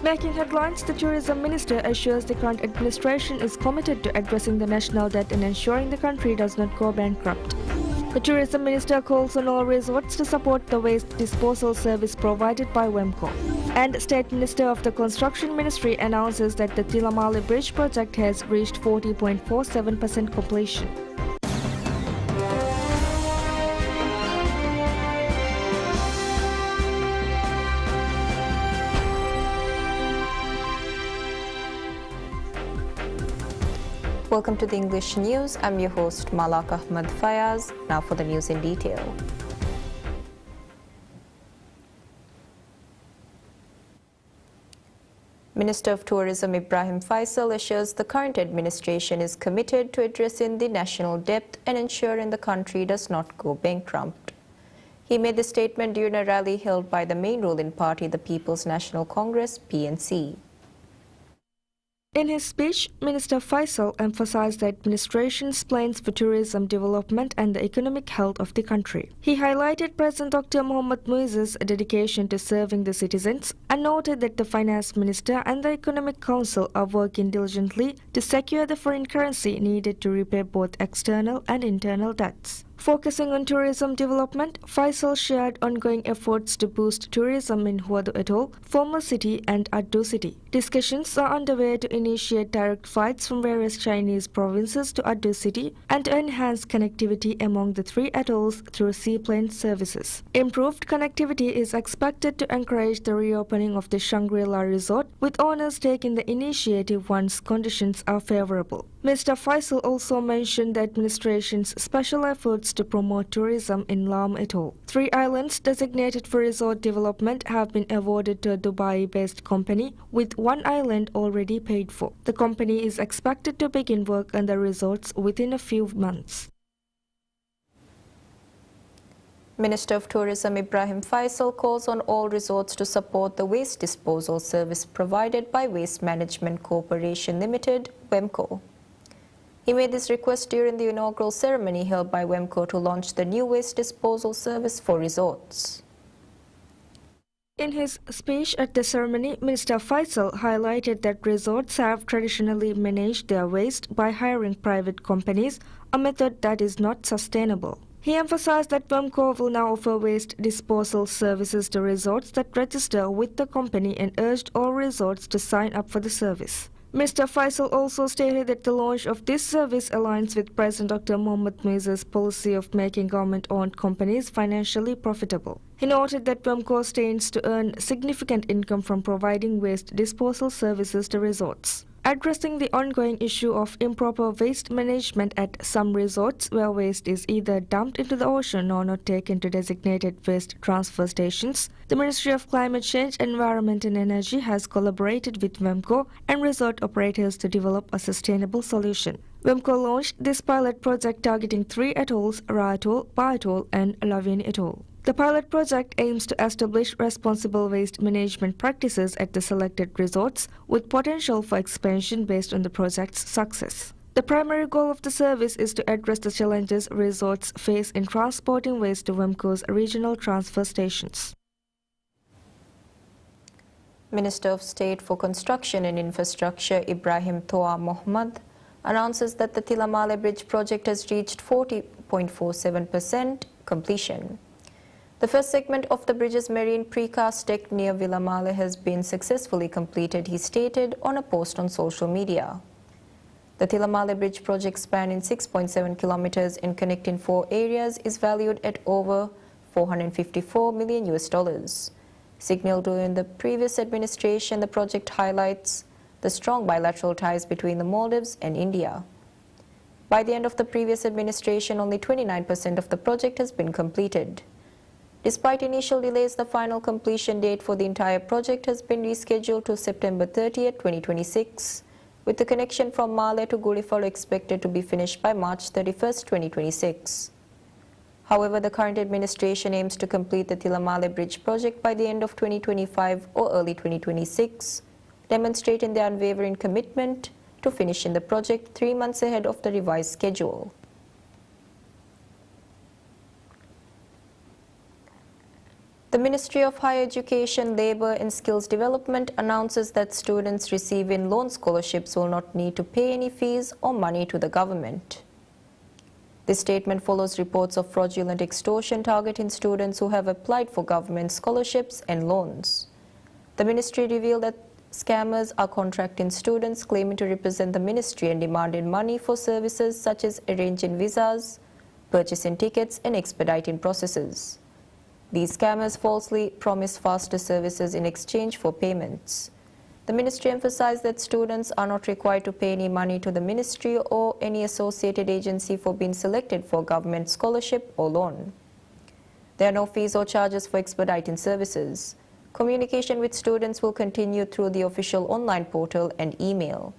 Making headlines, the tourism minister assures the current administration is committed to addressing the national debt and ensuring the country does not go bankrupt. The tourism minister calls on all resorts to support the waste disposal service provided by WEMCO. And State Minister of the Construction Ministry announces that the Tilal Bridge project has reached 40.47% completion. Welcome to the English News. I'm your host Malak Ahmed Fayaz. Now for the news in detail. Minister of Tourism Ibrahim Faisal assures the current administration is committed to addressing the national debt and ensuring the country does not go bankrupt. He made the statement during a rally held by the main ruling party, the People's National Congress, PNC. In his speech, Minister Faisal emphasized the administration's plans for tourism development and the economic health of the country. He highlighted President Dr. Mohamed Muiz's dedication to serving the citizens and noted that the Finance Minister and the Economic Council are working diligently to secure the foreign currency needed to repay both external and internal debts. Focusing on tourism development, Faisal shared ongoing efforts to boost tourism in Huadu Atoll, Former City and Addo City. Discussions are underway to initiate direct flights from various Chinese provinces to Addo City and to enhance connectivity among the three atolls through seaplane services. Improved connectivity is expected to encourage the reopening of the Shangri-La Resort, with owners taking the initiative once conditions are favorable. Mr. Faisal also mentioned the administration's special efforts to promote tourism in Lam Atoll. 3 islands designated for resort development have been awarded to a Dubai-based company, with 1 island already paid for. The company is expected to begin work on the resorts within a few months. Minister of Tourism Ibrahim Faisal calls on all resorts to support the waste disposal service provided by Waste Management Corporation Limited, WEMCO. He made this request during the inaugural ceremony held by WEMCO to launch the new waste disposal service for resorts. In his speech at the ceremony, Minister Faisal highlighted that resorts have traditionally managed their waste by hiring private companies, a method that is not sustainable. He emphasized that WEMCO will now offer waste disposal services to resorts that register with the company and urged all resorts to sign up for the service. Mr. Faisal also stated that the launch of this service aligns with President Dr. Mohamed Muiz's policy of making government-owned companies financially profitable. He noted that WEMCO stands to earn significant income from providing waste disposal services to resorts. Addressing the ongoing issue of improper waste management at some resorts where waste is either dumped into the ocean or not taken to designated waste transfer stations, the Ministry of Climate Change, Environment and Energy has collaborated with WEMCO and resort operators to develop a sustainable solution. WEMCO launched this pilot project targeting 3 atolls, Ra Atoll, Pa Atoll and Lavin Atoll. The pilot project aims to establish responsible waste management practices at the selected resorts, with potential for expansion based on the project's success. The primary goal of the service is to address the challenges resorts face in transporting waste to WEMCO's regional transfer stations. Minister of State for Construction and Infrastructure Ibrahim Toa Mohammed announces that the Tilal Bridge project has reached 40.47% completion. The first segment of the bridge's marine precast deck near Villa Male has been successfully completed, he stated on a post on social media. The Tilal Bridge project, spanning 6.7 kilometers and connecting 4 areas, is valued at over $454 million. Signaled during the previous administration, the project highlights the strong bilateral ties between the Maldives and India. By the end of the previous administration, only 29% of the project has been completed. Despite initial delays, the final completion date for the entire project has been rescheduled to September 30th, 2026, with the connection from Male to Gurifalo expected to be finished by March 31st, 2026. However, the current administration aims to complete the Tilal Bridge project by the end of 2025 or early 2026, demonstrating their unwavering commitment to finishing the project 3 months ahead of the revised schedule. The Ministry of Higher Education, Labour and Skills Development announces that students receiving loan scholarships will not need to pay any fees or money to the government. This statement follows reports of fraudulent extortion targeting students who have applied for government scholarships and loans. The ministry revealed that scammers are contracting students claiming to represent the ministry and demanding money for services such as arranging visas, purchasing tickets and expediting processes. These scammers falsely promise faster services in exchange for payments. The ministry emphasized that students are not required to pay any money to the ministry or any associated agency for being selected for government scholarship or loan. There are no fees or charges for expediting services. Communication with students will continue through the official online portal and email.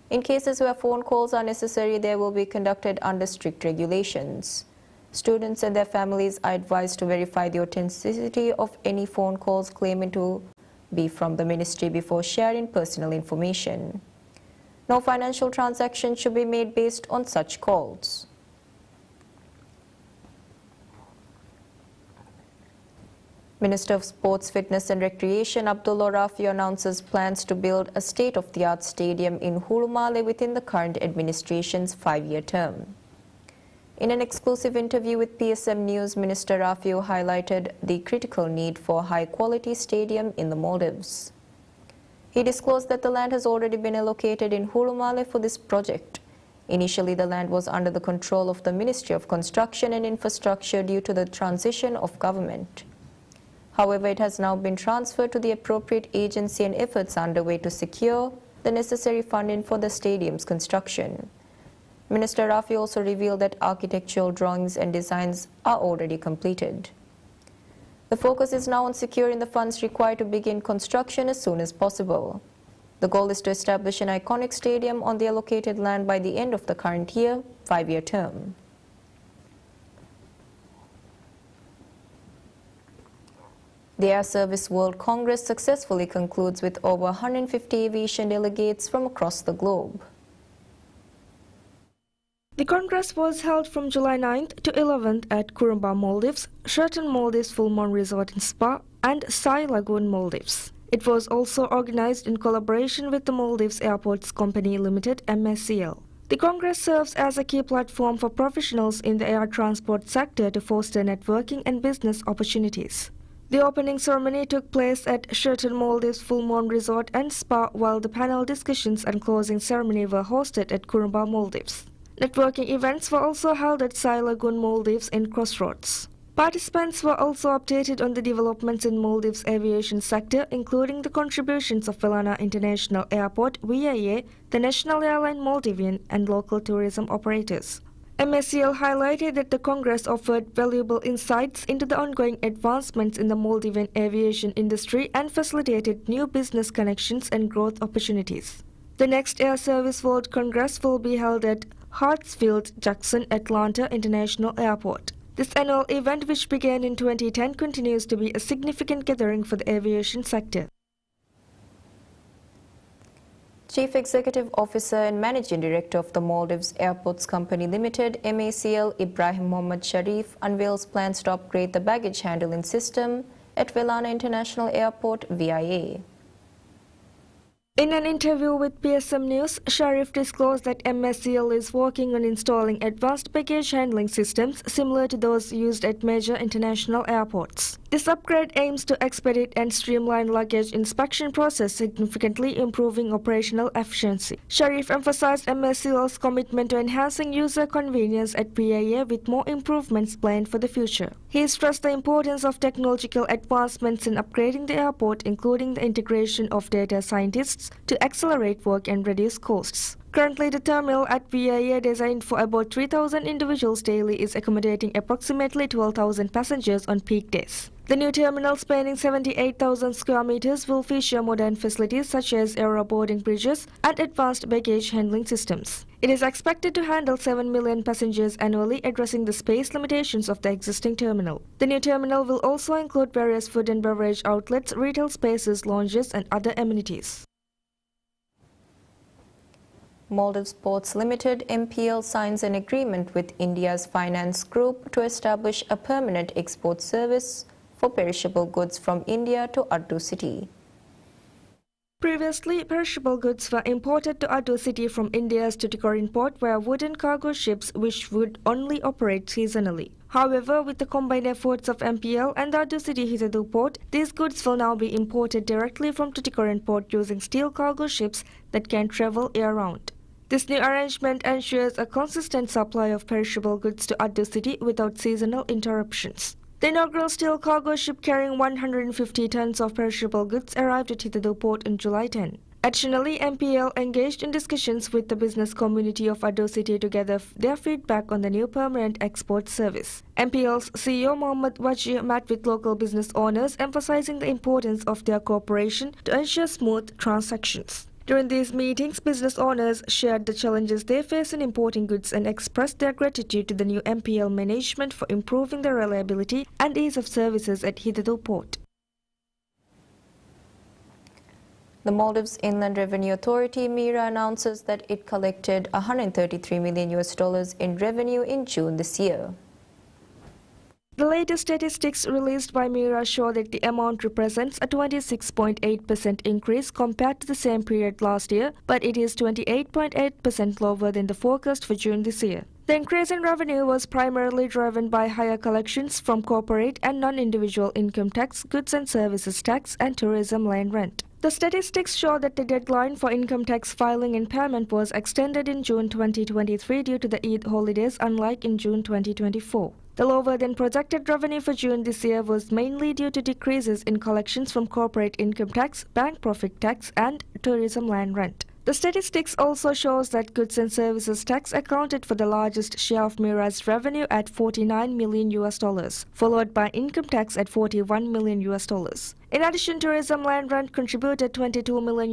In cases where phone calls are necessary, they will be conducted under strict regulations. Students and their families are advised to verify the authenticity of any phone calls claiming to be from the ministry before sharing personal information. No financial transaction should be made based on such calls. Minister of Sports, Fitness and Recreation Abdullah Rafi announces plans to build a state-of-the-art stadium in Hurumale within the current administration's 5-year term. In an exclusive interview with PSMNEWS, Minister Rafi highlighted the critical need for a high-quality stadium in the Maldives. He disclosed that the land has already been allocated in Hurumale for this project. Initially, the land was under the control of the Ministry of Construction and Infrastructure due to the transition of government. However, it has now been transferred to the appropriate agency and efforts are underway to secure the necessary funding for the stadium's construction. Minister Rafi also revealed that architectural drawings and designs are already completed. The focus is now on securing the funds required to begin construction as soon as possible. The goal is to establish an iconic stadium on the allocated land by the end of the current year, 5-year term. The Air Service World Congress successfully concludes with over 150 aviation delegates from across the globe. The Congress was held from July 9th to 11th at Kurumba, Maldives, Sheraton Maldives Full Moon Resort and Spa, and Sai Lagoon, Maldives. It was also organized in collaboration with the Maldives Airports Company Limited (MSCL). The Congress serves as a key platform for professionals in the air transport sector to foster networking and business opportunities. The opening ceremony took place at Sheraton Maldives Full Moon Resort and Spa, while the panel discussions and closing ceremony were hosted at Kurumba, Maldives. Networking events were also held at Sai Lagoon, Maldives in Crossroads. Participants were also updated on the developments in Maldives' aviation sector, including the contributions of Velana International Airport, VIA, the national airline Maldivian, and local tourism operators. MSCL highlighted that the Congress offered valuable insights into the ongoing advancements in the Maldivian aviation industry and facilitated new business connections and growth opportunities. The next Air Service World Congress will be held at Hartsfield-Jackson Atlanta International Airport. This annual event, which began in 2010, continues to be a significant gathering for the aviation sector. Chief Executive Officer and Managing Director of the Maldives Airports Company Limited, MACL, Ibrahim Mohammed Sharif, unveils plans to upgrade the baggage handling system at Velana International Airport, VIA. In an interview with PSMNEWS, Sharif disclosed that MSCL is working on installing advanced baggage handling systems similar to those used at major international airports. This upgrade aims to expedite and streamline luggage inspection process, significantly improving operational efficiency. Sharif emphasized MSCL's commitment to enhancing user convenience at VIA with more improvements planned for the future. He stressed the importance of technological advancements in upgrading the airport, including the integration of data scientists to accelerate work and reduce costs. Currently, the terminal at VIA, designed for about 3,000 individuals daily, is accommodating approximately 12,000 passengers on peak days. The new terminal, spanning 78,000 square meters, will feature modern facilities such as aero boarding bridges and advanced baggage handling systems. It is expected to handle 7 million passengers annually, addressing the space limitations of the existing terminal. The new terminal will also include various food and beverage outlets, retail spaces, lounges, and other amenities. Maldives Ports Limited, MPL, signs an agreement with India's finance group to establish a permanent export service for perishable goods from India to Addu city. Previously, perishable goods were imported to Addu city from India's Tuticorin port via wooden cargo ships which would only operate seasonally. However, with the combined efforts of MPL and the Addu city Hitadu port, these goods will now be imported directly from Tuticorin port using steel cargo ships that can travel year-round. This new arrangement ensures a consistent supply of perishable goods to Addu city without seasonal interruptions. The inaugural steel cargo ship carrying 150 tons of perishable goods arrived at Hitadu port on July 10. Additionally, MPL engaged in discussions with the business community of Addu city to gather their feedback on the new permanent export service. MPL's CEO Mohammad Wajih met with local business owners, emphasizing the importance of their cooperation to ensure smooth transactions. During these meetings, business owners shared the challenges they face in importing goods and expressed their gratitude to the new MPL management for improving the reliability and ease of services at Hitadu port. The Maldives Inland Revenue Authority (MIRA) announces that it collected $133 million in revenue in June this year. The latest statistics released by MIRA show that the amount represents a 26.8% increase compared to the same period last year, but it is 28.8% lower than the forecast for June this year. The increase in revenue was primarily driven by higher collections from corporate and non-individual income tax, goods and services tax, and tourism land rent. The statistics show that the deadline for income tax filing and payment was extended in June 2023 due to the Eid holidays, unlike in June 2024. The lower than projected revenue for June this year was mainly due to decreases in collections from corporate income tax, bank profit tax, and tourism land rent. The statistics also shows that goods and services tax accounted for the largest share of MIRA's revenue at $49 million, followed by income tax at $41 million. In addition, tourism land rent contributed $22 million,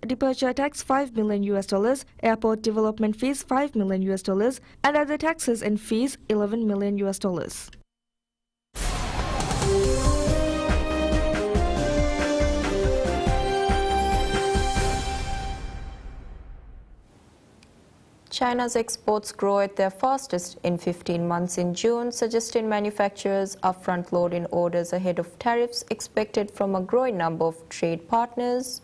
departure tax $5 million, airport development fees $5 million, and other taxes and fees $11 million. China's exports grow at their fastest in 15 months in June, suggesting manufacturers are front-loading orders ahead of tariffs expected from a growing number of trade partners,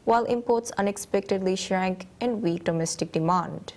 while imports unexpectedly shrank and weak domestic demand.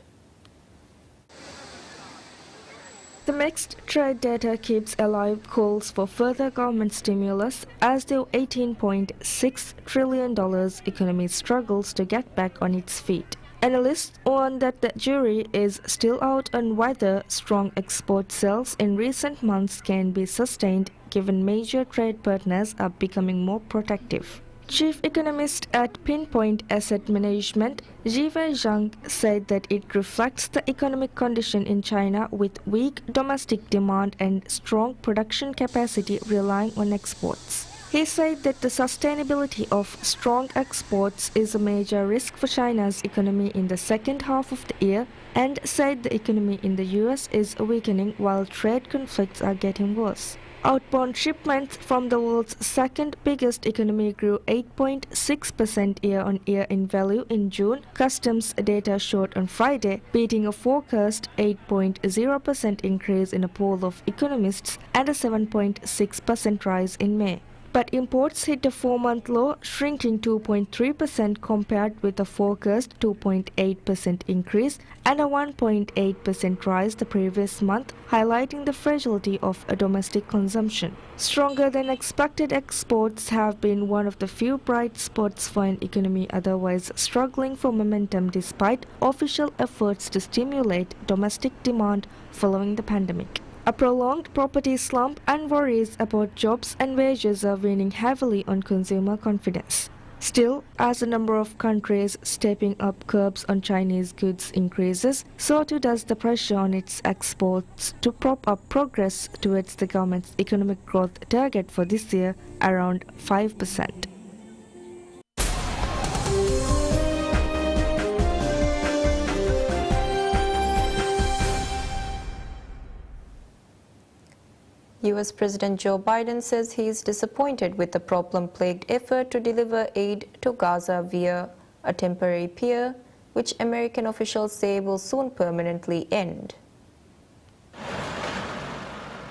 The mixed trade data keeps alive calls for further government stimulus as the $18.6 trillion economy struggles to get back on its feet. Analysts warn that the jury is still out on whether strong export sales in recent months can be sustained given major trade partners are becoming more protective. Chief economist at Pinpoint Asset Management, Jiwei Zhang, said that it reflects the economic condition in China with weak domestic demand and strong production capacity relying on exports. He said that the sustainability of strong exports is a major risk for China's economy in the second half of the year, and said the economy in the US is weakening while trade conflicts are getting worse. Outbound shipments from the world's second biggest economy grew 8.6% year-on-year in value in June, customs data showed on Friday, beating a forecast 8.0% increase in a poll of economists and a 7.6% rise in May. But imports hit a 4-month low, shrinking 2.3% compared with a forecast 2.8% increase and a 1.8% rise the previous month, highlighting the fragility of a domestic consumption. Stronger than expected exports have been one of the few bright spots for an economy otherwise struggling for momentum despite official efforts to stimulate domestic demand following the pandemic. A prolonged property slump and worries about jobs and wages are weighing heavily on consumer confidence. Still, as the number of countries stepping up curbs on Chinese goods increases, so too does the pressure on its exports to prop up progress towards the government's economic growth target for this year, around 5%. US President Joe Biden says he is disappointed with the problem-plagued effort to deliver aid to Gaza via a temporary pier, which American officials say will soon permanently end.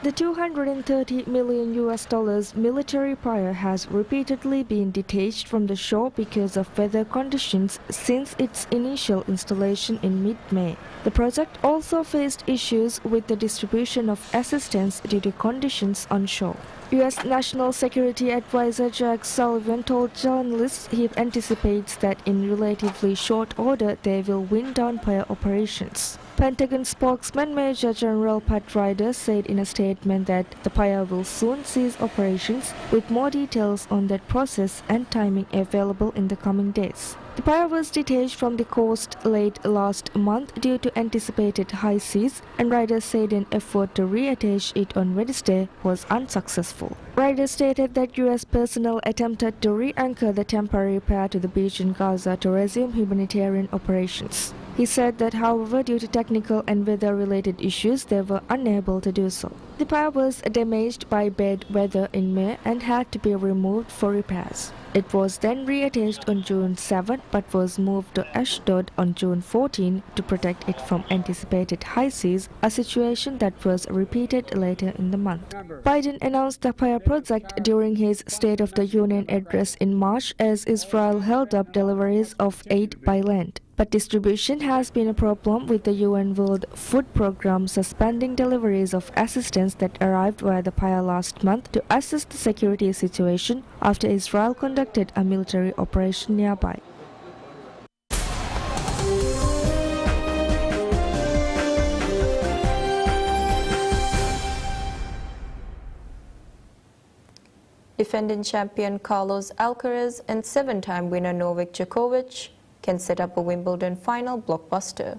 The 230 million US dollars military pier has repeatedly been detached from the shore because of weather conditions since its initial installation in mid-May. The project also faced issues with the distribution of assistance due to conditions on shore. U.S. National Security Advisor Jack Sullivan told journalists he anticipates that in relatively short order they will wind down pier operations. Pentagon spokesman Major General Pat Ryder said in a statement that the pier will soon cease operations, with more details on that process and timing available in the coming days. The pier was detached from the coast late last month due to anticipated high seas, and Ryder said an effort to reattach it on Wednesday was unsuccessful. Ryder stated that U.S. personnel attempted to re-anchor the temporary pier to the beach in Gaza to resume humanitarian operations. He said that, however, due to technical and weather-related issues, they were unable to do so. The pier was damaged by bad weather in May and had to be removed for repairs. It was then reattached on June 7 but was moved to Ashdod on June 14 to protect it from anticipated high seas, a situation that was repeated later in the month. Biden announced the pier project during his State of the Union address in March as Israel held up deliveries of aid by land. But distribution has been a problem, with the UN World Food Programme suspending deliveries of assistance that arrived via the pier last month to assess the security situation after Israel conducted a military operation nearby. Defending champion Carlos Alcaraz and seven-time winner Novak Djokovic can set up a Wimbledon final blockbuster.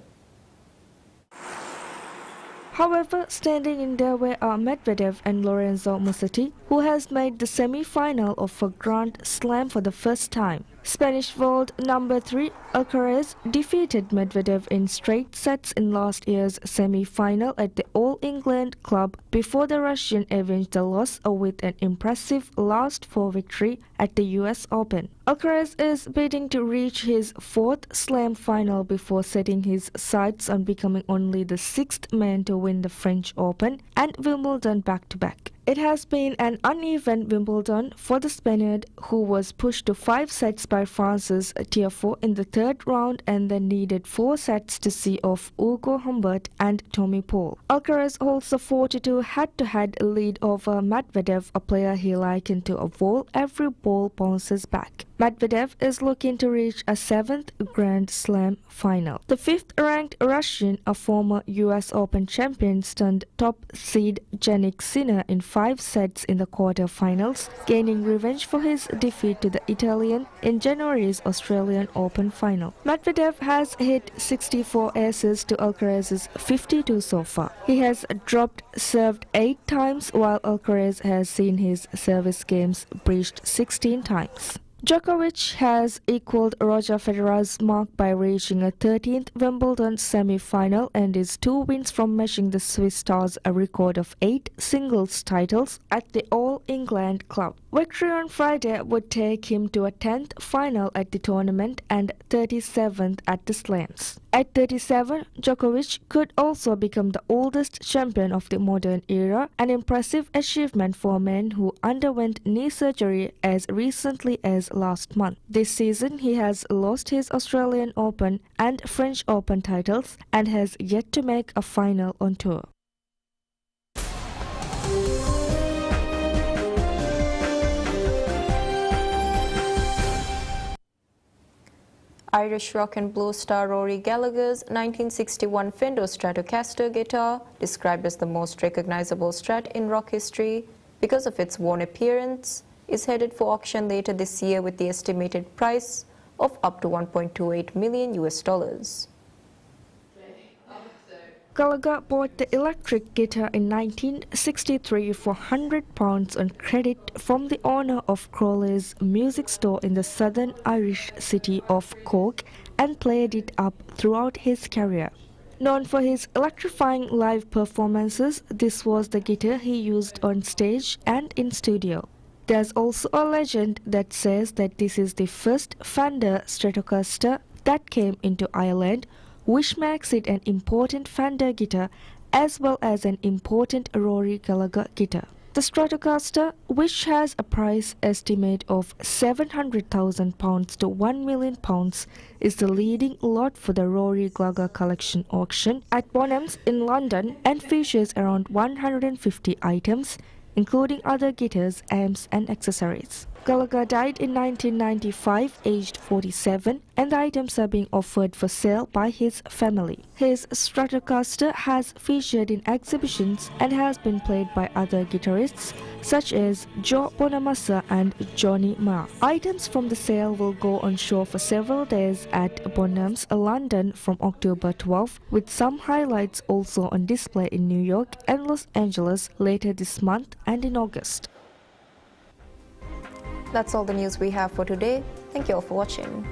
However, standing in their way are Medvedev and Lorenzo Musetti, who has made the semi-final of a Grand Slam for the first time. Spanish world number 3 Alcaraz defeated Medvedev in straight sets in last year's semi-final at the All England Club before the Russian avenged the loss with an impressive last 4 victory at the US Open. Alcaraz is bidding to reach his 4th Slam final before setting his sights on becoming only the 6th man to win the French Open and Wimbledon back-to-back. It has been an uneven Wimbledon for the Spaniard, who was pushed to 5 sets by France's Tiafoe in the 3rd round and then needed 4 sets to see off Ugo Humbert and Tommy Paul. Alcaraz holds a 4-2 head-to-head lead over Medvedev, a player he likened to a wall every ball bounces back. Medvedev is looking to reach a 7th Grand Slam final. The 5th-ranked Russian, a former US Open champion, stunned top seed Jannik Sinner in 5 sets in the quarter-finals, gaining revenge for his defeat to the Italian in January's Australian Open final. Medvedev has hit 64 aces to Alcaraz's 52 so far. He has dropped served 8 times, while Alcaraz has seen his service games breached 16 times. Djokovic has equaled Roger Federer's mark by reaching a 13th Wimbledon semi-final and is 2 wins from matching the Swiss star's a record of 8 singles titles at the All England Club. Victory on Friday would take him to a 10th final at the tournament and 37th at the Slams. At 37, Djokovic could also become the oldest champion of the modern era, an impressive achievement for a man who underwent knee surgery as recently as last month. This season, he has lost his Australian Open and French Open titles and has yet to make a final on tour. Irish rock and blues star Rory Gallagher's 1961 Fender Stratocaster guitar, described as the most recognizable Strat in rock history because of its worn appearance, is headed for auction later this year with the estimated price of up to $1.28 million. Gallagher bought the electric guitar in 1963 for £100 on credit from the owner of Crowley's music store in the southern Irish city of Cork and played it up throughout his career. Known for his electrifying live performances, this was the guitar he used on stage and in studio. There's also a legend that says that this is the first Fender Stratocaster that came into Ireland, which makes it an important Fender guitar as well as an important Rory Gallagher guitar. The Stratocaster, which has a price estimate of £700,000 to £1 million, is the leading lot for the Rory Gallagher collection auction at Bonhams in London and features around 150 items, including other guitars, amps and accessories. Gallagher died in 1995, aged 47, and the items are being offered for sale by his family. His Stratocaster has featured in exhibitions and has been played by other guitarists such as Joe Bonamassa and Johnny Marr. Items from the sale will go on show for several days at Bonhams, London from October 12, with some highlights also on display in New York and Los Angeles later this month and in August. That's all the news we have for today. Thank you all for watching.